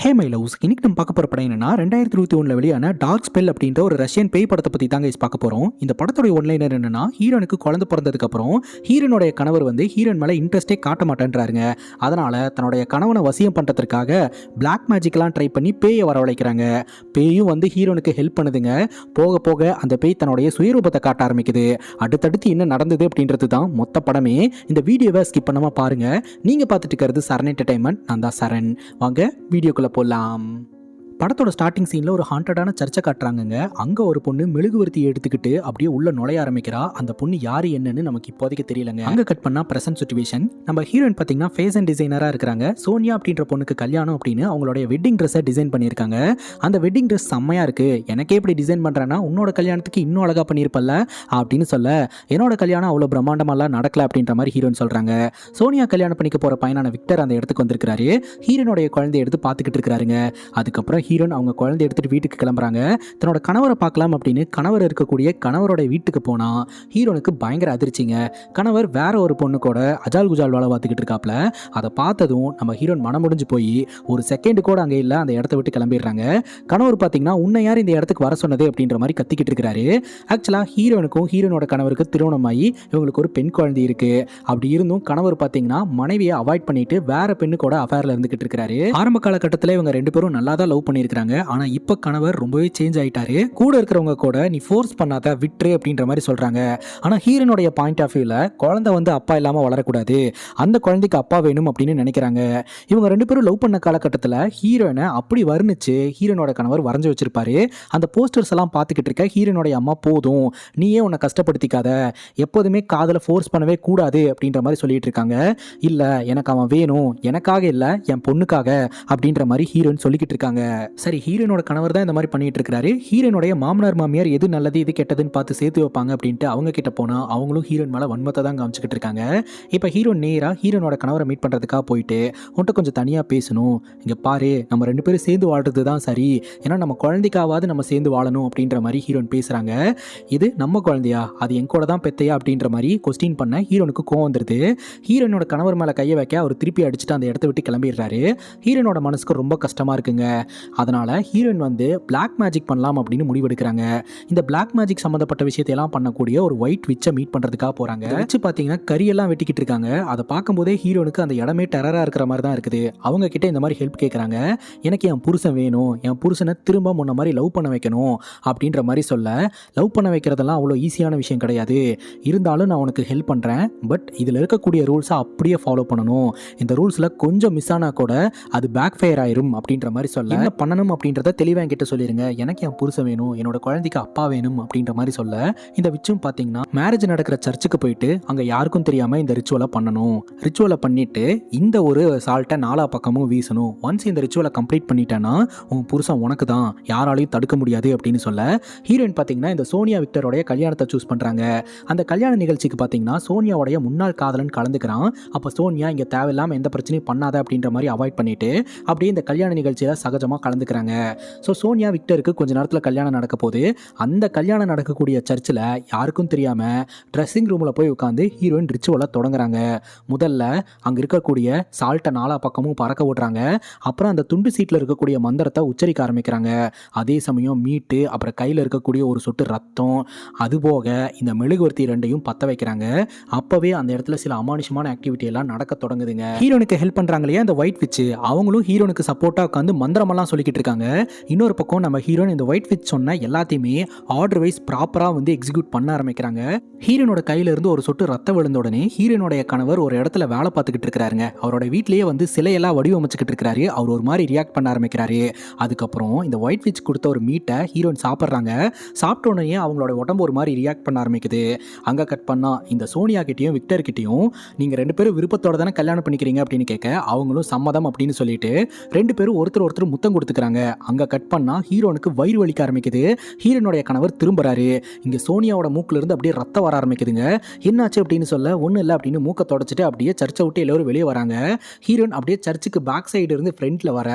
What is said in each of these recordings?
Hey my loves, இன்னைக்கு நம்ம பார்க்க போகிற படம் என்னன்னா 2021 வெளியான டார்க் ஸ்பெல் அப்படின்ற ஒரு ரஷ்யன் பேய் படத்தை பற்றி தாங்க பார்க்க போகிறோம். இந்த படத்தோட ஒன்லைனர் என்னன்னா, ஹீரோனுக்கு குழந்தை பிறந்ததுக்கப்புறம் ஹீரோனுடைய கணவர் ஹீரோன் மேலே இன்ட்ரெஸ்டே காட்ட மாட்டேன்றாருங்க. அதனால் தன்னுடைய கணவனை வசியம் பண்ணுறதுக்காக பிளாக் மேஜிக்லாம் ட்ரை பண்ணி பேயை வரவழைக்கிறாங்க. பேயும் ஹீரோனுக்கு ஹெல்ப் பண்ணுதுங்க. போக போக அந்த பேய் தன்னுடைய சுயரூபத்தை காட்ட ஆரம்பிக்குது. அடுத்தடுத்து என்ன நடந்தது அப்படின்றது தான் மொத்த படமே. இந்த வீடியோவை ஸ்கிப் பண்ணாமல் பாருங்கள். நீங்கள் பார்த்துட்டு இருக்கிறது சரண் என்டர்டைன்மெண்ட். நான் தான் சரண். வாங்க வீடியோக்குள்ள போலாம். படத்தோட ஸ்டார்டிங் சீனில் ஒரு ஹாண்டடான சர்ச்சை காட்டுறாங்க. அங்கே ஒரு பொண்ணு மெழுகுவர்த்தியை எடுத்துக்கிட்டு அப்படியே உள்ள நுழைய ஆரம்பிக்கிறா. அந்த பொண்ணு யாரு என்னன்னு நமக்கு இப்போதைக்கு தெரியலங்க. அங்கே கட் பண்ணா பிரசன்ட் சிச்சுவேஷன். நம்ம ஹீரோயின் பார்த்தீங்கன்னா ஃபேஷன் டிசைனராக இருக்கிறாங்க. சோனியா அப்படின்ற பொண்ணுக்கு கல்யாணம் அப்படின்னு அவங்களுடைய வெட்டிங் ட்ரெஸ்ஸை டிசைன் பண்ணியிருக்காங்க. அந்த வெட்டிங் ட்ரெஸ் செம்மையா இருக்கு. எனக்கே எப்படி டிசைன் பண்ணுறேன்னா உன்னோட கல்யாணத்துக்கு இன்னும் அழகாக பண்ணியிருப்பல்ல அப்படின்னு சொல்ல, என்னோட கல்யாணம் அவ்வளோ பிரம்மாண்டமெல்லாம் நடக்கல அப்படின்ற மாதிரி ஹீரோயின் சொல்கிறாங்க. சோனியா கல்யாணம் பண்ணிக்க போகிற பையனான விக்டர் அந்த இடத்துக்கு வந்திருக்கிறாரு. ஹீரோனுடைய குழந்தைய எடுத்து பார்த்துக்கிட்டு இருக்கிறாருங்க. அதுக்கப்புறம் ஹீரோன் அவங்க குழந்தை எடுத்துட்டு வீட்டுக்கு கிளம்புறாங்க. தன்னோட கணவரை பார்க்கலாம் அப்படின்னு கணவர் இருக்கக்கூடிய கணவரோட வீட்டுக்கு போனா ஹீரோனுக்கு பயங்கர அதிர்ச்சிங்க. கணவர் வேற ஒரு பொண்ணு கூட அஜால் குஜால் வேலை பார்த்துக்கிட்டு இருக்காப்ல. அதை பார்த்ததும் நம்ம ஹீரோன் மனம் முடிஞ்சு போய் ஒரு செகண்ட் கூட அங்கே இல்லை, அந்த இடத்த விட்டு கிளம்பிடுறாங்க. கணவர் பார்த்தீங்கன்னா உன்னை யார் இந்த இடத்துக்கு வர சொன்னது அப்படின்ற மாதிரி கத்திக்கிட்டு இருக்கிறாரு. ஆக்சுவலாக ஹீரோனுக்கும் ஹீரோனோட கணவருக்கு திருமணமாகி இவங்களுக்கு ஒரு பெண் குழந்தை இருக்கு. அப்படி இருந்தும் கணவர் பார்த்தீங்கன்னா மனைவியை அவாய்ட் பண்ணிட்டு வேற பெண்ணு கூட அஃபேர்ல இருந்துகிட்டு இருக்காரு. ஆரம்ப காலகட்டத்தில் இவங்க ரெண்டு பேரும் நல்லா தான் லவ் பண்ணியிருக்காங்க. ஆனா இப்ப கணவர் ரொம்பவே சேஞ்ச் ஆயிட்டாரு. கூட இருக்கிறவங்க கூட நீ ஃபோர்ஸ் பண்ணாத, விட்ரு அப்படின்ற மாதிரி சொல்றாங்க. ஆனா ஹீரோனுடைய பாயிண்ட் ஆஃப் வியூல குழந்தை அப்பா இல்லாம வளரக்கூடாது, அந்த குழந்தைக்கு அப்பா வேணும் அப்படின்னு நினைக்கிறாங்க. இவங்க ரெண்டு பேரும் லவ் பண்ண காலகட்டத்தில் ஹீரோனை அப்படி வர்ணிச்சு ஹீரோனோட கணவர் வரைஞ்சு வச்சிருப்பாரு. அந்த போஸ்டர்ஸ் எல்லாம் பார்த்துக்கிட்டு இருக்க ஹீரோனுடைய அம்மா, போதும் நீயே உன்னை கஷ்டப்படுத்திக்காத, எப்போதுமே காதல ஃபோர்ஸ் பண்ணவே கூடாது அப்படின்ற மாதிரி சொல்லிட்டு இருக்காங்க. இல்ல எனக்கு அவன் வேணும், எனக்காக இல்ல என் பொண்ணுக்காக அப்படின்ற மாதிரி ஹீரோயின் சொல்லிக்கிட்டு இருக்காங்க. சரி, ஹீரோனோட கணவர் தான் இந்த மாதிரி பண்ணிட்டு இருக்காரு. ஹீரோனுடைய மாமனார் மாமியார் எது நல்லது எது கெட்டதுன்னு பார்த்து சேர்த்து வைப்பாங்க அப்படின்ட்டு அவங்க கிட்ட போனா அவங்களும் ஹீரோயின் மேல வன்மத்தை தான் காமிச்சுக்கிட்டு இருக்காங்க. இப்போ ஹீரோன் நேரா ஹீரோனோட கணவரை மீட் பண்றதுக்காக போயிட்டு, உன்கிட்ட கொஞ்சம் தனியா பேசணும், இங்க பாரு நம்ம ரெண்டு பேரும் சேர்ந்து வாழ்றது தான் சரி, ஏன்னா நம்ம குழந்தைக்காவது நம்ம சேர்ந்து வாழணும் அப்படின்ற மாதிரி ஹீரோன் பேசுறாங்க. இது நம்ம குழந்தையா, அது என் கூட தான் பெத்தையா அப்படின்ற மாதிரி கொஸ்டின் பண்ண ஹீரோனுக்கு கோவம் வந்துருது. ஹீரோனோட கணவர் மேல கையை வைக்க அவர் திருப்பி அடிச்சுட்டு அந்த இடத்த விட்டு கிளம்பிடுறாரு. ஹீரோனோட மனசுக்கு ரொம்ப கஷ்டமா இருக்குங்க. அதனால ஹீரோயின் பிளாக் மேஜிக் பண்ணலாம் அப்படின்னு முடிவெடுக்கிறாங்க. இந்த பிளாக் மேஜிக் சம்பந்தப்பட்ட விஷயத்தையெல்லாம் பண்ணக்கூடிய ஒரு ஒயிட் விட்சை மீட் பண்றதுக்காக போறாங்க. வச்சு பார்த்தீங்கன்னா கரியெல்லாம் வெட்டிக்கிட்டு இருக்காங்க. அதை பார்க்கும்போதே ஹீரோனுக்கு அந்த இடமே டெரரா இருக்கிற மாதிரி தான் இருக்குது. அவங்க கிட்ட இந்த மாதிரி ஹெல்ப் கேட்குறாங்க. எனக்கு என் புருஷன் வேணும், என் புருஷனை திரும்ப முன்ன மாதிரி லவ் பண்ண வைக்கணும் அப்படின்ற மாதிரி சொல்ல, லவ் பண்ண வைக்கிறதெல்லாம் அவ்வளோ ஈஸியான விஷயம் கிடையாது, இருந்தாலும் நான் உனக்கு ஹெல்ப் பண்ணுறேன், பட் இதில் இருக்கக்கூடிய ரூல்ஸை அப்படியே ஃபாலோ பண்ணணும், இந்த ரூல்ஸில் கொஞ்சம் மிஸ் ஆனால் கூட அது பேக் ஃபயர் ஆயிரும் அப்படின்ற மாதிரி சொல்ல, என்ன பண்ணணும் அப்படின்றத தெளிவாக என்கிட்ட சொல்லிடுங்க, எனக்கு என் புருஷன் வேணும், என்னோட குழந்தைக்கு அப்பா வேணும் அப்படின்ற மாதிரி சொல்ல, இந்த விச்சும் பார்த்தீங்கன்னா மேரேஜ் நடக்கிற சர்ச்சுக்கு போயிட்டு அங்கே யாருக்கும் தெரியாமல் இந்த ரிச்சுவலை பண்ணணும், ரிச்சுவலை பண்ணிட்டு இந்த ஒரு சால்ட்டை நாலா பக்கமும் வீசணும், ஒன்ஸ் இந்த ரிச்சுவலை கம்ப்ளீட் பண்ணிட்டேன்னா உன் புருஷன் உனக்கு தான், யாராலையும் தடுக்க முடியாது அப்படின்னு சொல்ல, ஹீரோயின் பார்த்தீங்கன்னா இந்த சோனியா விக்டரோடைய கல்யாணத்தை சூஸ் பண்ணுறாங்க. அந்த கல்யாண நிகழ்ச்சிக்கு பார்த்தீங்கன்னா சோனியாவுடைய முன்னாள் காதலன் கலந்துக்கிறான். அப்போ சோனியா இங்கே தேவையில்லாமல் எந்த பிரச்சனையும் பண்ணாத அப்படின்ற மாதிரி அவாய்ட் பண்ணிட்டு அப்படியே இந்த கல்யாண நிகழ்ச்சியில் சகஜமாக கலந்துக்கிறாங்க. ஸோ சோனியா விக்டருக்கு கொஞ்ச நேரத்தில் கல்யாணம் நடக்க போது, அந்த கல்யாணம் நடக்கக்கூடிய சர்ச்சில் யாருக்கும் தெரியாமல் ட்ரெஸ்ஸிங் ரூமில் போய் உட்காந்து ஹீரோயின் ரிச்சுவலை தொடங்குறாங்க. முதல்ல அங்கே இருக்கக்கூடிய சால்ட்டை நாலா பக்கமும் பறக்க விடுறாங்க. அப்புறம் அந்த துண்டு சீட்டில் இருக்கக்கூடிய மந்திரத்தை உச்சரிக்க ஆரம்பிக்கிறாங்க. அதே சமயம் மீட்டு, அப்புறம் கையில் இருக்கக்கூடிய ஒரு சொட்டு ரத்தம், அதுபோக இந்த மெழுகுவர்த்தி ரெண்டையும் பற்ற வைக்கிறாங்க. அப்போவே அந்த இடத்துல சில அமானுஷமான ஆக்டிவிட்டி எல்லாம் நடக்க தொடங்குதுங்க. ஹீரோனுக்கு ஹெல்ப் பண்ணுறாங்க இல்லையா இந்த ஒயிட் விட்ச், அவங்களும் ஹீரோனுக்கு சப்போர்ட்டாக உட்காந்து மந்திரமெல்லாம் சொல்லிக்கிட்டு இருக்காங்க. இன்னொரு பக்கம் நம்ம ஹீரோன் இந்த ஒயிட் விட்ச் சொன்ன எல்லாத்தையுமே ஆர்டர் வைஸ் ப்ராப்பராக எக்ஸிக்யூட் பண்ண ஆரம்பிக்கிறாங்க. ஹீரோனோட கையில இருந்து ஒரு சொட்டு ரத்தம் விழுந்த உடனே ஹீரோனுடைய கணவர் ஒரு இடத்துல வேலை பார்த்துக்கிட்டு இருக்காருங்க. அவரோட வீட்லயே சிலையெல்லாம் வடிவமைச்சுக்கிட்டு இருக்காரு. அவர் ஒரு மாதிரி ரியாக்ட் பண்ண ஆரம்பிக்கிறாரு. அதுக்கப்புறம் இந்த ஒயிட் விட்ச் கொடுத்த ஒரு மீட்டை ஹீரோயின் சாப்பிட்றாங்க. சாப்பிட்ட உடனே அவங்களோட உடம்பு ஒரு மாதிரி ரியாக்ட் பண்ண ஆரம்பிக்குது. அங்கே கட் பண்ணா இந்த சோனியா கிட்டையும் விக்டர் கிட்டையும் நீங்கள் ரெண்டு பேரும் விருப்பத்தோட தானே கல்யாணம் பண்ணிக்கிறீங்க அப்படின்னு கேட்க, அவங்களும் சம்மதம் அப்படின்னு சொல்லிட்டு ரெண்டு பேரும் ஒருத்தர் முத்தம் கொடுத்துக்கிட்டு ஒத்துக்கிறாங்க. அங்கே கட் பண்ணால் ஹீரோனுக்கு வயிறு வலிக்க ஆரம்பிக்குது. ஹீரோனுடைய கணவர் திரும்புறாரு. இங்கே சோனியாவோட மூக்கிலிருந்து அப்படியே ரத்தம் வர ஆரம்பிக்குதுங்க. என்னாச்சு அப்படின்னு சொல்ல ஒன்றும் இல்லை அப்படின்னு மூக்கை தொடச்சிட்டு அப்படியே சர்ச்சை விட்டு எல்லோரும் வெளியே வராங்க. ஹீரோன் அப்படியே சர்ச்சுக்கு பேக் சைடு இருந்து ஃப்ரண்ட்ல வர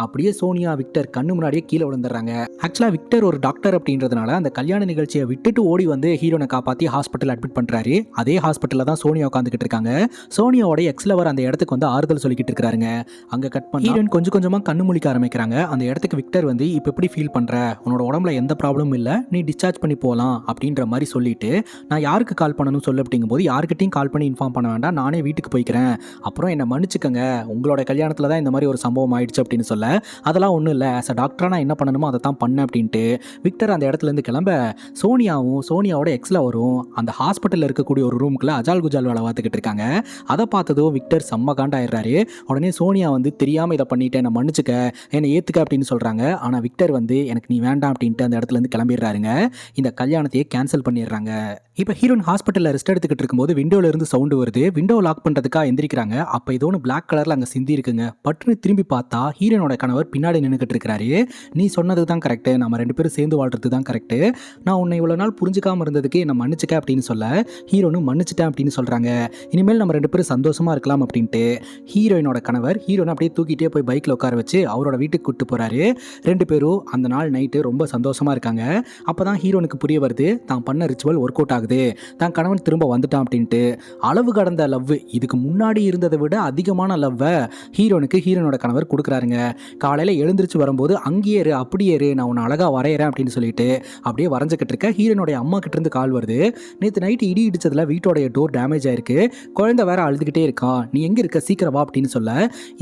அப்படியே சோனியா விக்டர் கண்ணு முன்னாடியே கீழே விழுந்துடுறாங்க. ஆக்சுவலாக விக்டர் ஒரு டாக்டர் அப்படின்றதுனால அந்த கல்யாண நிகழ்ச்சியை விட்டுட்டு ஓடி வந்து ஹீரோனை காப்பாற்றி ஹாஸ்பிட்டல் அட்மிட் பண்ணுறாரு. அதே ஹாஸ்பிட்டலில் தான் சோனியா உட்காந்துக்கிட்டு இருக்காங்க. சோனியாவோட எக்ஸ்லவர் அந்த இடத்துக்கு வந்து ஆறுதல் சொல்லிக்கிட்டு இருக்காருங்க. அங்கே கட் பண்ணி ஹீரோன் கொஞ்சம் கொஞ்சமாக கண்ணு முழிக்க ஆரம்பிக்கிறாங்க. அந்த இடத்துக்கு விக்டர் வந்து இப்போ எப்படி ஃபீல் பண்ணுற, உன்னோட உடம்புல எந்த ப்ராப்ளமும் இல்லை, நீ டிஸ்சார்ஜ் பண்ணி போகலாம் அப்படின்ற மாதிரி சொல்லிட்டு நான் யாருக்கு கால் பண்ணணும் சொல்லு அப்படிங்கும்போது யாருக்கிட்டையும் கால் பண்ணி இன்ஃபார்ம் பண்ண வேண்டாம், நானே வீட்டுக்கு போய்க்கிறேன், அப்புறம் என்னை மன்னிச்சுக்கங்க, உங்களோட கல்யாணத்தில் தான் இந்த மாதிரி ஒரு சம்பவம் ஆயிடுச்சு அப்படின்னு சொல்ல அதெல்லாம் ஒன்றும் இல்லை, ஆஸ் அ டாக்டராக நான் என்ன பண்ணணுமோ அதை தான் பண்ணேன் அப்படின்ட்டு விக்டர் அந்த இடத்துலேருந்து கிளம்ப சோனியாவோட எக்ஸில் வரும் அந்த ஹாஸ்பிட்டலில் இருக்கக்கூடிய ஒரு ரூமுக்குள்ள அஜால் குஜால் வேலை பார்த்துக்கிட்டு இருக்காங்க. அதை பார்த்ததும் விக்டர் செம்ம காண்டாயிடுறாரு. உடனே சோனியா வந்து தெரியாமல் இதை பண்ணிட்டேன், என்னை மன்னிச்சுக்க, என்னை ஏற்றுக்க அப்படின்னு சொல்கிறாங்க. ஆனால் விக்டர் வந்து எனக்கு நீ வேண்டாம் அப்படின்ட்டு அந்த இடத்துலேருந்து கிளம்பிடுறாருங்க. இந்த கல்யாணத்தையே கேன்சல் பண்ணிடுறாங்க. இப்போ ஹீரோயின் ஹாஸ்பிட்டலில் ரெஸ்ட் எடுத்துக்கிட்டு இருக்கும்போது விண்டோவில் இருந்து சவுண்டு வருது. விண்டோ லாக் பண்ணுறதுக்காக எந்திரிக்கிறாங்க. அப்போ ஏதோ ஒன்று பிளாக் கலரில் அங்கே சிந்தி இருக்குங்க. பட்டுன்னு திரும்பி பார்த்தா ஹீரோனோட கணவர் பின்னாடி நின்றுக்கிட்டு இருக்கிறாரு. நீ சொன்னது தான் கரெக்டு, நம்ம 2 பேரும் சேர்ந்து வாழ்றது தான் கரெக்டு, நான் உன்னை இவ்வளோ நாள் புரிஞ்சுக்காமல் இருந்ததுக்கு என்னை மன்னிச்சுக்க அப்படின்னு சொல்ல ஹீரோனும் மன்னிச்சிட்டேன் அப்படின்னு சொல்கிறாங்க. இனிமேல் நம்ம 2 பேரும் சந்தோஷமாக இருக்கலாம் அப்படின்ட்டு ஹீரோயினோட கணவர் ஹீரோனை அப்படியே தூக்கிட்டே போய் பைக்கில் உட்கார வச்சு அவரோட வீட்டுக்கு கூப்பிட்டு போகிறாரு. 2 பேரும் அந்த நாள் நைட்டு ரொம்ப சந்தோஷமாக இருக்காங்க. அப்போ தான் ஹீரோனுக்கு புரிய வருது தான் பண்ண ரிச்சுவல் ஒர்க் அவுட் ஆகுது, தான் கணவன் திரும்ப வந்துட்டான் அப்படின்ட்டு. அளவு கடந்த லவ், இதுக்கு முன்னாடி இருந்ததை விட அதிகமான லவ்வை ஹீரோனுக்கு ஹீரோனோட கணவர் கொடுக்குறாருங்க. காலையில் எழுந்திரிச்சு வரும்போது அங்கேயே இரு, அப்படியே இரு, நான் உன்னை அழகாக வரைகிறேன் அப்படின்னு சொல்லிட்டு அப்படியே வரைஞ்சிக்கிட்டு இருக்க ஹீரோனுடைய அம்மா கிட்ட இருந்து கால் வருது. நேற்று நைட்டு இடி இடிச்சதுல வீட்டோடைய டோர் டேமேஜ் ஆயிருக்கு, குழந்தை வேற அழுதுகிட்டே இருக்கான், நீ எங்கே இருக்க, சீக்கிரம் வா அப்படின்னு சொல்ல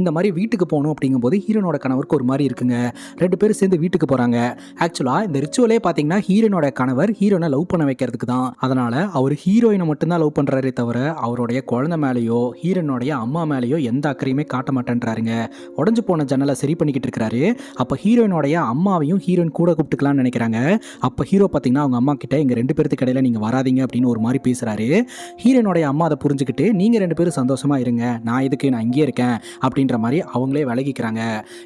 இந்த மாதிரி வீட்டுக்கு போகணும் அப்படிங்கும்போது ஹீரோனோட கணவருக்கு ஒரு மாதிரி இருக்குங்க. 2 பேரும் சேர்ந்து வீட்டுக்கு போகிறாங்க. ஆக்சுவலாக இந்த ரிச்சுவலே பார்த்தீங்கன்னா ஹீரோனோட கணவர் ஹீரோனை லவ் பண்ண வைக்கிறதுக்கு தான். அதனால் அவர் ஹீரோயினை மட்டும்தான் லவ் பண்ணுறாரே தவிர அவருடைய குழந்தை மேலேயோ ஹீரோனுடைய அம்மா மேலேயோ எந்த அக்கறையுமே காட்ட மாட்டேன்றாருங்க. உடஞ்சு போன ஜன்னலை சரி பண்ணிக்கிட்டு இருக்கிறாரு. அப்போ ஹீரோயினுடைய அம்மாவையும் ஹீரோயின் கூட கூப்பிட்டுக்கலாம்னு நினைக்கிறாங்க. அப்போ ஹீரோ பார்த்தீங்கன்னா அவங்க அம்மா கிட்ட எங்கள் 2 பேருக்கு இடையில நீங்கள் வராதிங்க அப்படின்னு ஒரு மாதிரி பேசுகிறாரு. ஹீரோனுடைய அம்மா அதை புரிஞ்சுக்கிட்டு நீங்கள் 2 பேரும் சந்தோஷமா இருங்க, நான் இதுக்கு நான் இங்கே இருக்கேன் அப்படின்ற மாதிரி அவங்களே விலகிக்கிறாங்க.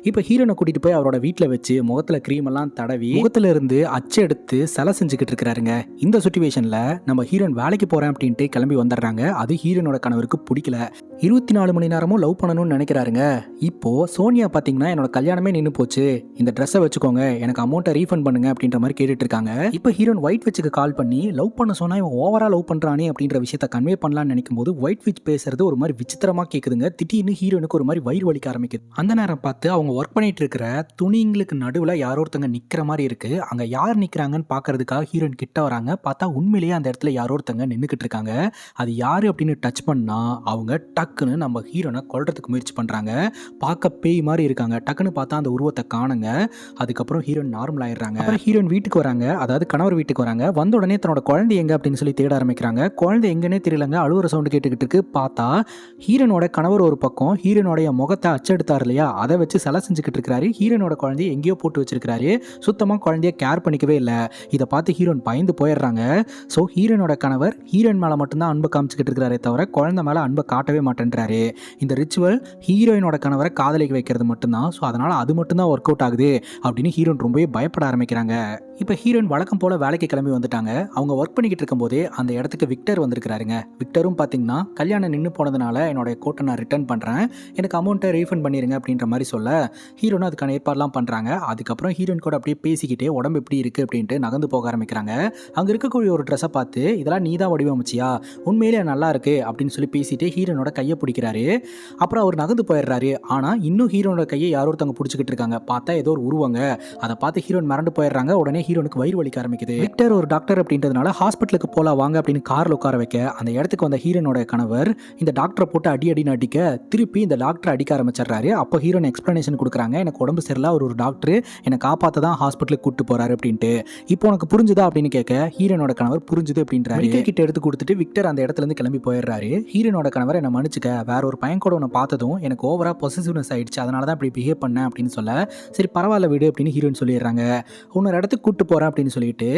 இப்போ ஹீரோனை கூட்டிகிட்டு போய் அவரோட வீட்டில் வச்சு முகத்தில் க்ரீம் எல்லாம் தடவி முகத்துல இருந்து அச்சு எடுத்து சிலை செஞ்சுக்கிட்டு இருக்கிறாருங்க. இந்த சுச்சுவேஷனில் நம்ம ஹீரோயின் வேலைக்கு போகிறேன் அப்படின்ட்டு கிளம்பி வந்துடுறாங்க. அது ஹீரோனோட கணவருக்கு பிடிக்கல. 24 மணி நேரமும் லவ் பண்ணணும்னு நினைக்கிறாருங்க. இப்போ சோனியா பார்த்தீங்கன்னா என்னோட கல்யாணமே நின்று போச்சு, இந்த ட்ரெஸ்ஸை வச்சுக்கோங்க, எனக்கு அமௌண்ட்டை ரீஃபண்ட் பண்ணுங்க அப்படின்ற மாதிரி கேட்டுட்டு இருக்காங்க. இப்போ ஹீரோன் ஒயிட் விச்சுக்கு கால் பண்ணி லவ் பண்ண சொன்னா இவன் ஓவரா லவ் பண்றானே அப்படின்ற விஷயத்தை கன்வே பண்ணலாம்னு நினைக்கும் போது ஒயிட் விச் பேசுறது ஒரு மாதிரி விசித்திரமா கேட்குதுங்க. திடீர்னு ஹீரோனுக்கு ஒரு மாதிரி வயிறு வலிக்க ஆரம்பிக்குது. அந்த நேரம் பார்த்து அவங்க ஒர்க் பண்ணிட்டு இருக்கிற துணிங்களுக்கு நடுவில் யாரோ ஒருத்தங்க நிற்கிற மாதிரி இருக்கு. அங்க யார் நிற்கிறாங்கன்னு பார்க்கறதுக்காக ஹீரோயின் கிட்ட வராங்க. பார்த்தா உண்மையிலேயே அந்த இடத்துல யாரோ ஒருத்தங்க நின்றுக்கிட்டு இருக்காங்க. அது யாரு அப்படின்னு டச் பண்ணா அவங்க டக்குன்னு நம்ம ஹீரோனை கொல்றதுக்கு முயற்சி பண்றாங்க. பார்க்க பேய் மாதிரி இருக்காங்க. டக்குன்னு பார்த்தா அந்த உருவத்தை காணுங்க. அதுக்கப்புறம் ஹீரோயின் நார்மல் ஆயிடுறாங்க. அப்புறம் ஹீரோயின் வீட்டுக்கு வராங்க, அதாவது கணவர் வீட்டுக்கு வராங்க. வந்த உடனே தன்னோட குழந்தை எங்க அப்படின்னு சொல்லி தேட ஆரம்பிக்கிறாங்க. குழந்தை எங்கன்னே தெரியலங்க, அழுவுற சவுண்டு கேட்டுக்கிட்டு இருக்கு. பார்த்தா ஹீரோனோட கணவர் ஒரு பக்கம் ஹீரோனுடைய முகத்தை அச்செடுத்தார் இல்லையா, அதை வச்சு சிலை செஞ்சுக்கிட்டு இருக்காரு. ஹீரோனோட குழந்தைய எங்கேயோ போட்டு வச்சிருக்காரு. சுத்தமாக குழந்தைய கேர் பண்ணிக்கவே இல்லை. இதை பார்த்து ஹீரோயின் பயந்து போயிடுறாங்க. ஸோ ஹீரோனோட கணவர் ஹீரோயின் மேலே மட்டும்தான் அன்பை காமிச்சிக்கிட்டு இருக்கிறாரே தவிர குழந்தை மேலே அன்பை காட்டவே மாட்டேன்றாரு. இந்த ரிச்சுவல் ஹீரோயினோட கணவரை காதலிக்க வைக்கிறது மட்டும்தான். ஸோ அதனால் அது மட்டும்தான் ஒர்க் அவுட் ஆகுது அப்படின்னு ஹீரோயின் ரொம்பவே பயப்பட ஆரம்பிக்கிறாங்க. இப்போ ஹீரோயின் வழக்கம் போல் வேலைக்கு கிளம்பி வந்துட்டாங்க. அவங்க ஒர்க் பண்ணிக்கிட்டு இருக்கும்போதே அந்த இடத்துக்கு விக்டர் வந்திருக்கிறாருங்க. விக்டரும் பார்த்தீங்கன்னா கல்யாணம் நின்று போனதுனால என்னோட கோட்டை நான் ரிட்டர்ன் பண்ணுறேன், எனக்கு அமௌண்ட்டை ரீஃபண்ட் பண்ணிடுங்க அப்படின்ற மாதிரி சொல்ல ஹீரோனும் அதுக்கான ஏற்பாடுலாம் பண்ணுறாங்க. அதுக்கப்புறம் ஹீரோயின் கூட அப்படியே பேசிக்கிட்டே உடம்பு எப்படி இருக்குது அப்படின்ட்டு நகர்ந்து போக ஆரம்பிக்கிறாங்க. அங்கே இருக்கக்கூடிய ஒரு ட்ரெஸ்ஸை பார்த்து இதெல்லாம் நீ தான் வடிவமைச்சியா, உண்மையிலே நல்லா இருக்கு அப்படின்னு சொல்லி பேசிட்டு ஹீரோனோட கையை பிடிக்கிறாரு. அப்புறம் அவர் நகர்ந்து போயிடுறாரு. ஆனால் இன்னும் ஹீரோனோட கையை யாரோ ஒருத்தவங்க பிடிச்சிக்கிட்டு இருக்காங்க. பார்த்தா ஏதோ ஒரு உருவங்க. அதை பார்த்து ஹீரோன் மறந்து போயிடுறாங்க. உடனே ஹீரோனுக்கு வயிறு வலிக்க ஆரம்பிக்குது. விக்டர் ஒரு டாக்டர் அப்படின்றதுனால ஹாஸ்பிட்டலுக்கு போலாம் வாங்க அப்படின்னு காரில் உட்கார வைக்க அந்த இடத்துக்கு வந்த ஹீரோனோட கணவர் இந்த டாக்டரை போட்டு அடி அடிக்க திருப்பி இந்த டாக்டரை அடிக்க ஆரம்பிச்சிடுறாரு. அப்போ ஹீரோன் எக்ஸ்பிளனேஷன் கொடுக்குறாங்க, எனக்கு உடம்பு சரியில்லை, ஒரு டாக்டர் என்னை காப்பாற்ற தான் ஹாஸ்பிட்டலுக்கு கூப்பிட்டு போறாரு அப்படின்ட்டு. இப்போ உனக்கு புரிஞ்சுதா அப்படின்னு கேட்க ஹீரோனோட கணவர் புரிஞ்சுது அப்படின்றாரு. கிட்ட எடுத்து கொடுத்துட்டு விக்டர் அந்த இடத்துல இருந்து கிளம்பி போயிடுறாரு. ஹீரோனோட கணவர் என்னை மன்னிச்சுக்க, வேற ஒரு பையன் கூட உன்னை பார்த்ததும் எனக்கு ஓவரா பொசசிவ்னஸ் ஆயிடுச்சு, அதனால தான் இப்படி பிஹேவ் பண்ணேன் அப்படின்னு சொல்ல சரி பரவாயில்ல விடு அப்படின்னு ஹீரோயின் சொல்லிடுறாங்க. இன்னொரு இடத்துக்கு கூப்பிட்டு போறேன் அப்படின்னு சொல்லிட்டு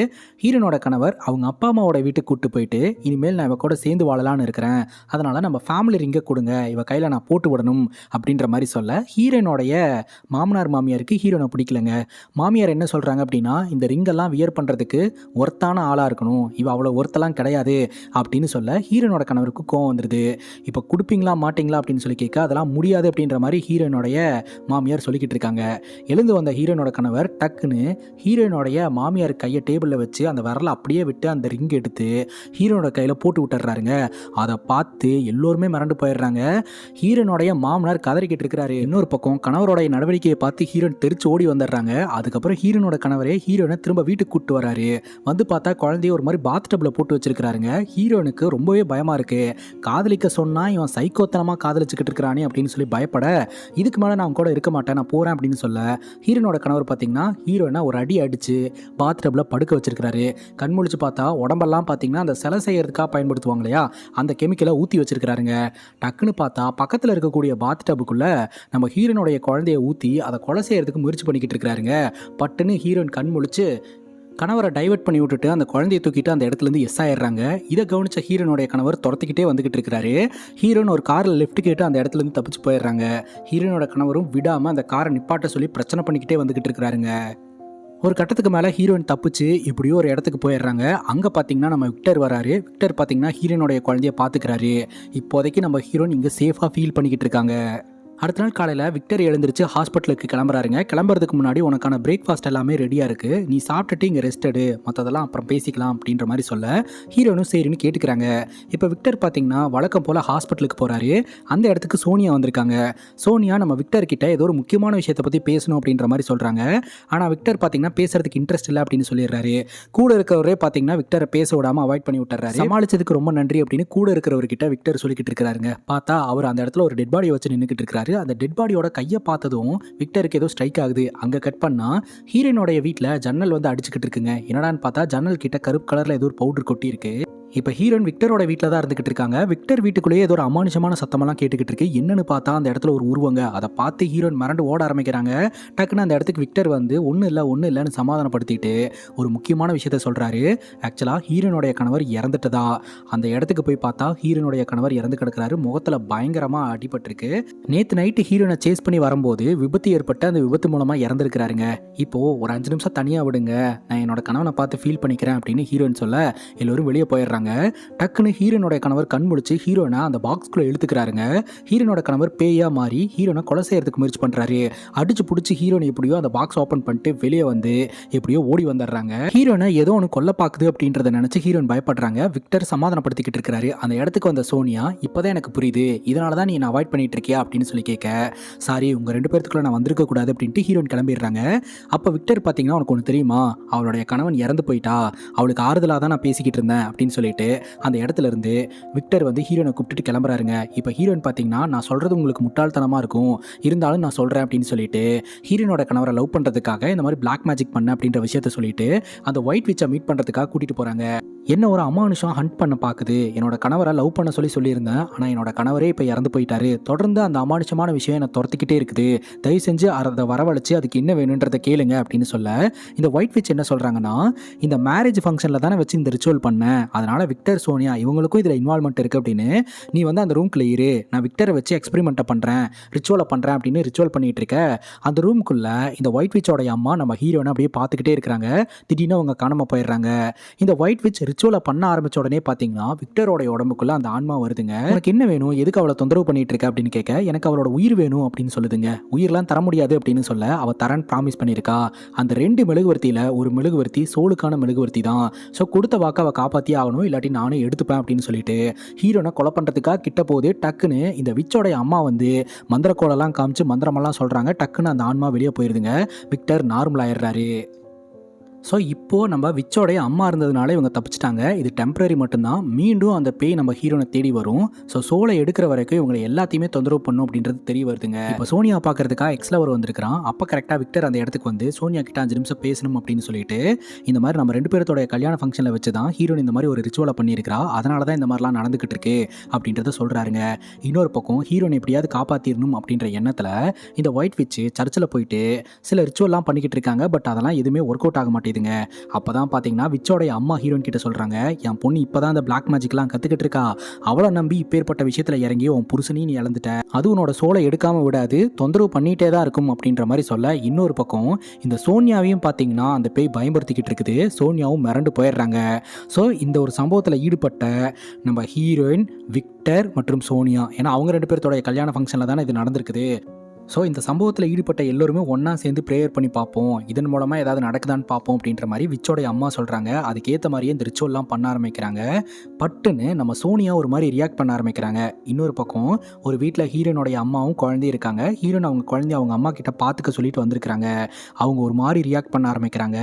ஹீரோனோட கணவர் அவங்க அப்பா அம்மாவோட வீட்டுக்கு கூப்பிட்டு போயிட்டு இனிமேல் நான் இவ கூட சேர்ந்து வாழலான்னு இருக்கிறேன், அதனால நம்ம ஃபேமிலி ரிங்கை கொடுங்க, இவ கையில் நான் போட்டு விடணும் அப்படின்ற மாதிரி சொல்ல ஹீரோயினோடைய மாமா மாமனார் மாமியாருக்கு ஹீரோனை பிடிக்கலங்க. மாமியார் என்ன சொல்கிறாங்க அப்படின்னா, இந்த ரிங்கெல்லாம் வியர் பண்ணுறதுக்கு ஒர்த்தான ஆளாக இருக்கணும், இவ அவ்வளோ ஒர்த்தெல்லாம் கிடையாது அப்படின்னு சொல்ல ஹீரோனோட கணவருக்கு கோவம் வந்துடுது. இப்போ கொடுப்பீங்களா மாட்டிங்களா அப்படின்னு சொல்லி கேட்க, அதெல்லாம் முடியாது அப்படின்ற மாதிரி ஹீரோனுடைய மாமியார் சொல்லிக்கிட்டு இருக்காங்க. எழுந்து வந்த ஹீரோனோட கணவர் டக்குன்னு ஹீரோனுடைய மாமியார் கையை டேபிளில் வச்சு அந்த விரலை அப்படியே விட்டு அந்த ரிங் எடுத்து ஹீரோனோட கையில் போட்டு விட்டுறாருங்க. அதை பார்த்து எல்லோருமே மிரண்டு போயிடுறாங்க. ஹீரோனுடைய மாமனார் கதறிக்கிட்டு இருக்கிறாரு. இன்னொரு பக்கம் கணவருடைய நடவடிக்கையை பார்த்து ஹீரோன் தெரிச்சு ஓடி வந்துடுறாங்க. அதுக்கப்புறம் ஹீரோனோட கணவரே ஹீரோனை திரும்ப வீட்டுக்கு கூப்பிட்டு வராரு. வந்து பார்த்தா குழந்தைய ஒரு மாதிரி பாத் டப்ல போட்டு வச்சிருக்காருங்க. ஹீரோனுக்கு ரொம்பவே பயமா இருக்கு. காதலிக்க சொன்னா இவன் சைக்கோத்தனமா காதலிச்சுக்கிட்டு இருக்கிறானே அப்படின்னு சொல்லி பயப்பட, இதுக்கு மேலே நான் கூட இருக்க மாட்டேன், நான் போறேன் அப்படின்னு சொல்ல ஹீரோனோட கணவர் பார்த்தீங்கன்னா ஹீரோனை ஒரு அடி அடிச்சு பாத் டப்ல படுக்க வச்சிருக்காரு. கண் முழிச்சு பார்த்தா உடம்பெல்லாம் பார்த்தீங்கன்னா அந்த சிலை செய்யறதுக்காக பயன்படுத்துவாங்க இல்லையா, அந்த கெமிக்கலை ஊற்றி வச்சிருக்காருங்க. டக்குன்னு பார்த்தா பக்கத்தில் இருக்கக்கூடிய பாத் டப்புக்குள்ள நம்ம ஹீரோனுடைய குழந்தைய ஊற்றி அதை கொலை செய்யறதுக்கு முயற்சி பண்ணிக்கிட்டு இருக்கிறாருங்க. பட்டுன்னு ஹீரோயின் கண் முழிச்சு கணவரை டைவர்ட் பண்ணி விட்டுட்டு அந்த குழந்தைய தூக்கிட்டு அந்த இடத்துலேருந்து எஸ் ஆயிடுறாங்க. இதை கவனிச்ச ஹீரோனுடைய கணவர் துரத்திக்கிட்டே வந்துகிட்டு இருக்கிறாரு. ஹீரோன் ஒரு காரில் லெஃப்ட் கேட்டு அந்த இடத்துலேருந்து தப்பிச்சு போயிடுறாங்க. ஹீரோனோட கணவரும் விடாமல் அந்த காரை நிப்பாட்ட சொல்லி பிரச்சனை பண்ணிக்கிட்டே வந்துகிட்டு இருக்கிறாருங்க. ஒரு கட்டத்துக்கு மேலே ஹீரோயின் தப்பிச்சு இப்படியோ ஒரு இடத்துக்கு போயிடுறாங்க. அங்கே பார்த்தீங்கன்னா நம்ம விக்டர் வராரு. விக்டர் பார்த்தீங்கன்னா ஹீரோனுடைய குழந்தைய பார்த்துக்கிறாரு. இப்போதைக்கு நம்ம ஹீரோயின் இங்கே சேஃபாக ஃபீல் பண்ணிக்கிட்டு இருக்காங்க. அடுத்த நாள் காலையில் விக்டர் எழுந்திரிச்சு ஹாஸ்பிட்டலுக்கு கிளம்புறாருங்க. கிளம்புறதுக்கு முன்னாடி உனக்கான பிரேக்ஃபாஸ்ட் எல்லாமே ரெடியாக இருக்குது, நீ சாப்பிட்டுட்டு இங்கே ரெஸ்ட் எடு, மற்றதெல்லாம் அப்புறம் பேசிக்கலாம் அப்படின்ற மாதிரி சொல்ல ஹீரோனும் சரின்னு கேட்டுக்கிறாங்க. இப்போ விக்டர் பார்த்தீங்கன்னா வழக்கம் போல் ஹாஸ்பிட்டலுக்கு போகிறாரு. அந்த இடத்துக்கு சோனியா வந்திருக்காங்க. சோனியா நம்ம விக்டர் கிட்ட ஏதோ ஒரு முக்கியமான விஷயத்தை பற்றி பேசணும் அப்படின்ற மாதிரி சொல்கிறாங்க. ஆனால் விக்டர் பார்த்தீங்கன்னா பேசுறதுக்கு இன்ட்ரெஸ்ட் இல்லை அப்படின்னு சொல்லிடுறாரு. கூட இருக்கிறவரே பார்த்தீங்கன்னா விக்டரை பேச விடாமல் அவாய்ட் பண்ணி விட்டுறாரு. சமாளிச்சதுக்கு ரொம்ப நன்றி அப்படின்னு கூட இருக்கிறவர்கிட்ட விக்டர் சொல்லிக்கிட்டு இருக்கிறாருங்க. பார்த்தா அவர் அந்த இடத்துல ஒரு டெட் பாடியை வச்சு நின்றுக்கிட்டு இருக்காரு. அந்த டெட் பாடியோட கையை பார்த்ததும் விக்டருக்கு ஏதோ ஸ்ட்ரைக் ஆகுது. அங்கே கட் பண்ணா ஹீரோனுடைய வீட்டில் ஜன்னல் வந்து அடிச்சுக்கிட்டு இருக்குங்க. என்னடான்னு பார்த்தா ஜன்னல் கிட்ட கருப்பு கலரில் ஏதோ ஒரு பவுடர் கொட்டி இருக்கு. இப்போ ஹீரோயின் விக்டரோட வீட்டில் தான் இருந்துகிட்டு இருக்காங்க. விக்டர் வீட்டுக்குள்ளேயே ஏதோ ஒரு அமானுஷமான சத்தமெல்லாம் கேட்டுக்கிட்டு இருக்கு. என்னன்னு பார்த்தா அந்த இடத்துல ஒரு உருவங்க. அதை பார்த்து ஹீரோயின் மிரண்டு ஓட ஆரம்பிக்கிறாங்க. டக்குன்னு அந்த இடத்துக்கு விக்டர் வந்து ஒன்றும் இல்லைன்னு சமாதானப்படுத்திட்டு ஒரு முக்கியமான விஷயத்த சொல்கிறாரு. ஆக்சுவலாக ஹீரோனுடைய கணவர் இறந்துட்டதா. அந்த இடத்துக்கு போய் பார்த்தா ஹீரோனுடைய கணவர் இறந்து கிடக்கிறாரு. முகத்தில் பயங்கரமாக அடிபட்டிருக்கு. நேற்று நைட்டு ஹீரோனை சேஸ் பண்ணி வரும்போது விபத்து ஏற்பட்டு அந்த விபத்து மூலமாக இறந்துருக்கிறாருங்க. இப்போது ஒரு 5 நிமிஷம் தனியாக விடுங்க, நான் என்னோட கணவனை பார்த்து ஃபீல் பண்ணிக்கிறேன் அப்படின்னு ஹீரோயின் சொல்ல எல்லோரும் வெளியே போயிடுறாங்க. டக்குன்னு ஹீரோனோட கணவர் கண் முழிச்சு ஹீரோனை அந்த பாக்ஸ்குள்ள இழுத்துக்கிறாருங்க. ஹீரோனோட கணவர் பேயா மாறி ஹீரோனை கொலை செய்யறதுக்கு முயற்சி பண்றாரு. அடிச்சு பிடிச்சி ஹீரோனை எப்படியோ அந்த பாக்ஸ் ஓபன் பண்ணிட்டு வெளியே வந்து எப்படியோ ஓடி வந்துடுறாங்க. ஹீரோனை ஏதோ ஒன்று கொல்ல பாக்குது அப்படின்றத நினைச்சு ஹீரோன் பயப்படுறாங்க. விக்டர் சமாதானப்படுத்திக்கிட்டு இருக்காரு. அந்த இடத்துக்கு வந்த சோனியா இப்பதான் எனக்கு புரியுது, இதனாலதான் நீ என்ன அவாய்ட் பண்ணிட்டு இருக்கியா அப்படின்னு சொல்லி கேட்க, சாரி உங்க 2 பேருக்குள்ள நான் வந்திருக்க கூடாது அப்படின்ட்டு ஹீரோன் கிளம்பிடுறாங்க. அப்ப விக்டர் பாத்தீங்கன்னா உனக்கு ஒன்று தெரியுமா, அவளுடைய கணவன் இறந்து போயிட்டா, அவளுக்கு ஆறுதலாக தான் நான் பேசிக்கிட்டு இருந்தேன் அப்படின்னு சொல்லிட்டு அந்த இடத்துல இருந்து விக்டர் வந்து ஹீரோனை கூப்பிட்டு கிளம்புறாருங்க. இப்போ ஹீரோயின் பார்த்தீங்கன்னா நான் சொல்றது உங்களுக்கு முட்டாள்தனமாக இருக்கும், இருந்தாலும் நான் சொல்கிறேன் அப்படின்னு சொல்லிட்டு ஹீரோனோட கணவரை லவ் பண்ணுறதுக்காக இந்த மாதிரி பிளாக் மேஜிக் பண்ண அப்படின்ற விஷயத்த சொல்லிட்டு அந்த ஒயிட் விச்சை மீட் பண்ணுறதுக்காக கூட்டிகிட்டு போகிறாங்க. என்ன ஒரு அமானுஷம் ஹண்ட் பண்ண பார்க்குது, என்னோட கணவரை லவ் பண்ண சொல்லியிருந்தேன், ஆனால் என்னோட கணவரே இப்போ இறந்து போயிட்டாரு, தொடர்ந்து அந்த அமானுஷமான விஷயம் என்னை துரத்திக்கிட்டே இருக்குது, தயவு செஞ்சு அதை வரவழைச்சு அதுக்கு என்ன வேணுன்றதை கேளுங்க அப்படின்னு சொல்ல இந்த ஒயிட் விச் என்ன சொல்கிறாங்கன்னா, இந்த மேரேஜ் ஃபங்க்ஷனில் தானே வச்சு இந்த ரிச்சுவல் பண்ணேன், அதனால் விக்டர் சோனியா இவங்களுக்கும் இதில் இன்வால்மெண்ட் இருக்குது அப்படின்னு நீ வந்து அந்த ரூம்குள்ளே இரு, நான் விக்டரை வச்சு எக்ஸ்பெரிமெண்ட்டை பண்ணுறேன், ரிச்சுவலை பண்ணுறேன் அப்படின்னு ரிச்சுவல் பண்ணிகிட்டு இருக்க அந்த ரூம்குள்ளே இந்த ஒயிட் விச்சோடைய அம்மா நம்ம ஹீரோனை அப்படியே பார்த்துக்கிட்டே இருக்கிறாங்க. திடீர்னு அவங்க காணாமல் போயிடுறாங்க. இந்த ஒயிட் விச் ரிச்சுவலை பண்ண ஆரம்பிச்ச உடனே பார்த்தீங்கன்னா விக்டரோட உடம்புக்குள்ள அந்த ஆன்மா வருதுங்க. எனக்கு என்ன வேணும், எதுக்கு அவளை தொந்தரவு பண்ணிட்டு இருக்க அப்படின்னு கேட்க, எனக்கு அவளோட உயிர் வேணும் அப்படின்னு சொல்லுதுங்க. உயிரெலாம் தர முடியாது அப்படின்னு சொல்ல அவள் தரேன் ப்ராமிஸ் பண்ணியிருக்கா. அந்த 2 மெழுகுவர்த்தியில் ஒரு மெழுகுவர்த்தி சோலுக்கான மெழுகுவர்த்தி தான், ஸோ கொடுத்த வாக்க அவள் காப்பாற்றி ஆகணும், இல்லாட்டி நானே எடுத்துப்பேன் அப்படின்னு சொல்லிட்டு ஹீரோனை கொலை பண்ணுறதுக்காக கிட்ட போது டக்குன்னு இந்த விச்சோடைய அம்மா வந்து மந்திரக்கோலெல்லாம் காமிச்சு மந்திரமெல்லாம் சொல்கிறாங்க. டக்குன்னு அந்த ஆன்மா வெளியே போயிருதுங்க. விக்டர் நார்மல் ஆயிடுறாரு. ஸோ இப்போது நம்ம விச்சோடைய அம்மா இருந்ததுனால இவங்க தப்பிச்சிட்டாங்க. இது டெம்பரரி மட்டும்தான், மீண்டும் அந்த பேய் நம்ம ஹீரோனை தேடி வரும். ஸோ சோலை எடுக்கிற வரைக்கும் இவங்களை எல்லாத்தையுமே தொந்தரவு பண்ணும் அப்படின்றது தெரிய வருதுங்க. இப்போ சோனியா பார்க்கறதுக்காக எக்ஸ்லவர் வந்திருக்கிறான். அப்போ கரெக்டாக விக்டர் அந்த இடத்துக்கு வந்து சோனியா கிட்ட 5 நிமிஷம் பேசணும் அப்படின்னு சொல்லிட்டு இந்த மாதிரி நம்ம 2 பேரத்தோட கல்யாண ஃபங்க்ஷனில் வச்சு தான் ஹீரோன் இந்த மாதிரி ஒரு ரிச்சுவலை பண்ணியிருக்கிறா, அதனால தான் இந்த மாதிரிலாம் நடந்துக்கிட்டு இருக்கு அப்படின்றத சொல்கிறாருங்க. இன்னொரு பக்கம் ஹீரோன் எப்படியாவது காப்பாற்றிடணும் அப்படின்ற எண்ணத்தில் இந்த ஒயிட் விச்சு சர்ச்சில் போயிட்டு சில ரிச்சுவல்லாம் பண்ணிக்கிட்டு இருக்காங்க. பட் அதெல்லாம் எதுவுமே ஒர்க் அவுட் ஆக மாட்டேங்குது. காட்டிடுங்க. அப்போ தான் பார்த்தீங்கன்னா விச்சோடைய அம்மா ஹீரோயின் கிட்ட சொல்கிறாங்க, என் பொண்ணு இப்போ தான் அந்த பிளாக் மேஜிக்லாம் கற்றுக்கிட்டு இருக்கா, அவளை நம்பி இப்பேற்பட்ட விஷயத்தில் இறங்கி உன் புருஷனையும் நீ இழந்துட்ட, அது உன்னோட சோலை எடுக்காமல் விடாது, தொந்தரவு பண்ணிகிட்டே தான் இருக்கும் அப்படின்ற மாதிரி சொல்ல, இன்னொரு பக்கம் இந்த சோனியாவையும் பார்த்தீங்கன்னா அந்த பேய் பயன்படுத்திக்கிட்டு இருக்குது. சோனியாவும் மிரண்டு போயிடுறாங்க. ஸோ இந்த ஒரு சம்பவத்தில் ஈடுபட்ட நம்ம ஹீரோயின், விக்டர் மற்றும் சோனியா, ஏன்னா அவங்க 2 பேர்த்தோடைய கல்யாண ஃபங்க்ஷனில் தானே இது நடந்திருக்குது. ஸோ இந்த சம்பவத்தில் ஈடுபட்ட எல்லோருமே ஒன்றா சேர்ந்து ப்ரேயர் பண்ணி பார்ப்போம், இதன் மூலமாக ஏதாவது நடக்குதான்னு பார்ப்போம் அப்படின்ற மாதிரி விச்சோடைய அம்மா சொல்கிறாங்க. அதுக்கேற்ற மாதிரியே இந்த ரிச்சுவல்லாம் பண்ண ஆரம்பிக்கிறாங்க. பட்டுன்னு நம்ம சோனியா ஒரு மாதிரி ரியாக்ட் பண்ண ஆரம்பிக்கிறாங்க. இன்னொரு பக்கம் ஒரு வீட்டில் ஹீரோனுடைய அம்மாவும் குழந்தையும் இருக்காங்க. ஹீரோன் அவங்க குழந்தைய அவங்க அம்மா கிட்ட பார்த்துக்க சொல்லிட்டு வந்திருக்கிறாங்க. அவங்க ஒரு மாதிரி ரியாக்ட் பண்ண ஆரம்பிக்கிறாங்க.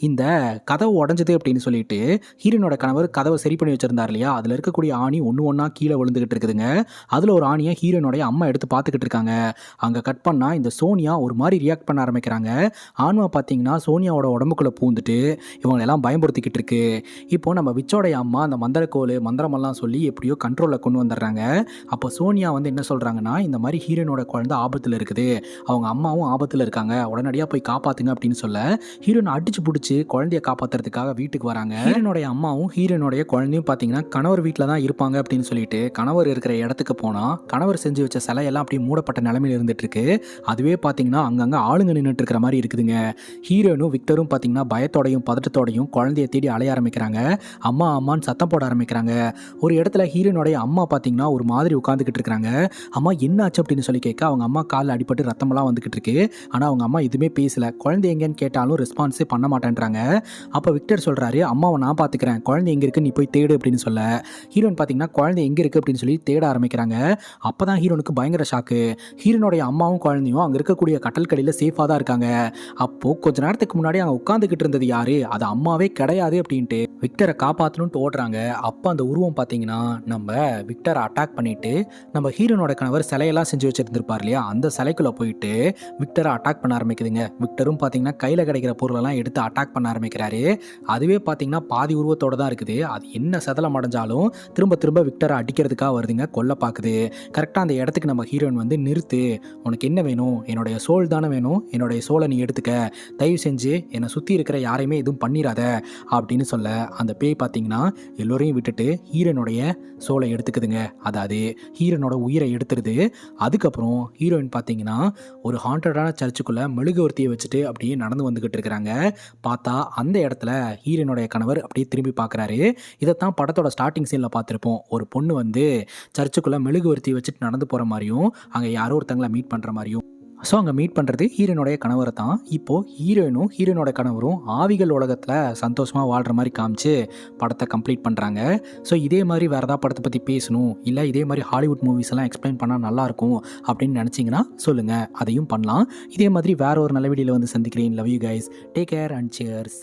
இந்த கதவு உடஞ்சது அப்படின்னு சொல்லிட்டு ஹீரோனோட கணவர் கதவை சரி பண்ணி வச்சிருந்தார் இல்லையா, அதில் இருக்கக்கூடிய ஆணி ஒன்றா கீழே விழுந்துகிட்டு இருக்குதுங்க. அதில் ஒரு ஆணியை ஹீரோனுடைய அம்மா எடுத்து பார்த்துக்கிட்டு இருக்காங்க. அங்கே கட் பண்ணால் இந்த சோனியா ஒரு மாதிரி ரியாக்ட் பண்ண ஆரம்பிக்கிறாங்க. ஆன்மா பார்த்தீங்கன்னா சோனியாவோட உடம்புக்குள்ளே பூந்துட்டு இவங்களெல்லாம் பயன்படுத்திக்கிட்டு இருக்கு. இப்போ நம்ம விச்சோடைய அம்மா அந்த மந்திரக்கோள் மந்திரமெல்லாம் சொல்லி எப்படியோ கண்ட்ரோலில் கொண்டு வந்துடுறாங்க. அப்போ சோனியா வந்து என்ன சொல்கிறாங்கன்னா, இந்த மாதிரி ஹீரோனோட குழந்தை ஆபத்தில் இருக்குது, அவங்க அம்மாவும் ஆபத்தில் இருக்காங்க, உடனடியாக போய் காப்பாற்றுங்க அப்படின்னு சொல்ல, ஹீரோனை அடிச்சு பிடிச்சி குழந்தைய காப்பாற்றுறதுக்காக வீட்டுக்கு வராங்க. ஹீரோனுடைய அம்மாவும் ஹீரோனுடைய குழந்தையும் பார்த்தீங்கன்னா கணவர் வீட்டில் தான் இருப்பாங்க அப்படின்னு சொல்லிட்டு கணவர் இருக்கிற இடத்துக்கு போனால் கணவர் செஞ்சு வச்ச சிலையெல்லாம் அப்படியே மூடப்பட்ட நிலைமையில் இருந்துட்டு இருக்கு. அதுவே பார்த்தீங்கன்னா அங்கங்கே ஆளுங்க நின்றுட்டு இருக்கிற மாதிரி இருக்குதுங்க. ஹீரோனும் விக்டரும் பார்த்தீங்கன்னா பயத்தோடையும் பதட்டத்தோடையும் குழந்தைய தேடி அலைய ஆரம்பிக்கிறாங்க. அம்மா அம்மான்னு சத்தம் போட ஆரம்பிக்கிறாங்க. ஒரு இடத்துல ஹீரோனுடைய அம்மா பார்த்தீங்கன்னா ஒரு மாதிரி உட்காந்துக்கிட்டு இருக்கிறாங்க. அம்மா என்ன ஆச்சு அப்படின்னு சொல்லி கேட்க அவங்க அம்மா காலில் அடிபட்டு ரத்தமெல்லாம் வந்துக்கிட்டு இருக்கு. ஆனால் அவங்க அம்மா எதுவுமே பேசலை. குழந்தை எங்கேன்னு கேட்டாலும் ரெஸ்பான்ஸே பண்ண மாட்டேன்றாங்க. அப்போ விக்டர் சொல்கிறாரு, அம்மாவை நான் பார்த்துக்கிறேன், குழந்தை எங்கே இருக்குது நீ போய் தேடு அப்படின்னு சொல்ல, ஹீரோன் பார்த்தீங்கன்னா குழந்தை எங்கே இருக்குது அப்படின்னு சொல்லி தேட ஆரம்பிக்கிறாங்க. அப்போ தான் ஹீரோனுக்கு பயங்கர ஷாக்கு. ஹீரோனுடைய அம்மாவும் குழந்தையும் அங்கே இருக்கக்கூடிய கட்டல் கடையில் சேஃபாக தான் இருக்காங்க. அப்போது கொஞ்ச நேரத்துக்கு முன்னாடி அங்கே உட்காந்துக்கிட்டு இருந்தது யாரு, அது அம்மாவே கிடையாது அப்படின்ட்டு விக்டரை காப்பாற்றணும்ட்டு ஓடுறாங்க. அப்போ அந்த உருவம் பார்த்தீங்கன்னா நம்ம விக்டரை அட்டாக் பண்ணிட்டு நம்ம ஹீரோனோட கணவர் சிலையெல்லாம் செஞ்சு வச்சுருந்துருப்பார் இல்லையா, அந்த சிலைக்குள்ளே போயிட்டு விக்டரை அட்டாக் பண்ண ஆரம்பிக்குதுங்க. விக்டரும் பார்த்தீங்கன்னா கையில் கிடைக்கிற பொருளெல்லாம் எடுத்து அட்டாக் பண்ண ஆரம்பிக்கிறாரு. அதுவே பார்த்தீங்கன்னா பாதி உருவத்தோடு தான் இருக்குது. அது என்ன சதலம் அடைஞ்சாலும் திரும்ப திரும்ப விக்டரை அடிக்கிறதுக்காக வருதுங்க, கொல்ல பார்க்குது. கரெக்டாக அந்த இடத்துக்கு நம்ம ஹீரோயின் வந்து, நிறுத்து, உனக்கு என்ன வேணும், என்னுடைய சோல் தானே வேணும், என்னுடைய சோலை நீ எடுத்துக்க, தயவு செஞ்சு என்னை சுற்றி இருக்கிற யாரையுமே எதுவும் பண்ணிடாத அப்படின்னு சொல்ல, அந்த பேய் பார்த்தீங்கன்னா எல்லோரையும் விட்டுட்டு ஹீரோனுடைய சோலை எடுத்துக்குதுங்க. அதாவது ஹீரோனோட உயிரை எடுத்துருது. அதுக்கப்புறம் ஹீரோயின் பார்த்தீங்கன்னா ஒரு ஹாண்டடான சர்ச்சுக்குள்ளே மெழுகுவர்த்தியை வச்சுட்டு அப்படியே நடந்து வந்துக்கிட்டு இருக்கிறாங்க. பார்த்தா அந்த இடத்துல ஹீரோனுடைய கணவர் அப்படியே திரும்பி பார்க்குறாரு. இதைத்தான் படத்தோட ஸ்டார்டிங் சீனில் பார்த்துருப்போம். ஒரு பொண்ணு வந்து சர்ச்சுக்குள்ளே மெழுகுவர்த்தி வச்சுட்டு நடந்து போகிற மாதிரியும் அங்கே யாரோ ஒருத்தங்களை மீட் பண்ணுற மாதிரியும். ஸோ அங்கே மீட் பண்ணுறது ஹீரோனுடைய கணவரை தான். இப்போது ஹீரோயினும் ஹீரோனோட கணவரும் ஆவிகள் உலகத்தில் சந்தோஷமாக வாழ்கிற மாதிரி காமிச்சு படத்தை கம்ப்ளீட் பண்ணுறாங்க. ஸோ இதே மாதிரி வேறு ஏதாவது படத்தை பற்றி பேசணும், இல்லை இதே மாதிரி ஹாலிவுட் மூவிஸ் எல்லாம் எக்ஸ்பிளைன் பண்ணால் நல்லாயிருக்கும் அப்படின்னு நினச்சிங்கன்னா சொல்லுங்கள், அதையும் பண்ணலாம். இதே மாதிரி வேறு ஒரு நல்ல வீடியோவில் வந்து சந்திக்கிறேன். Love you guys, take care and cheers.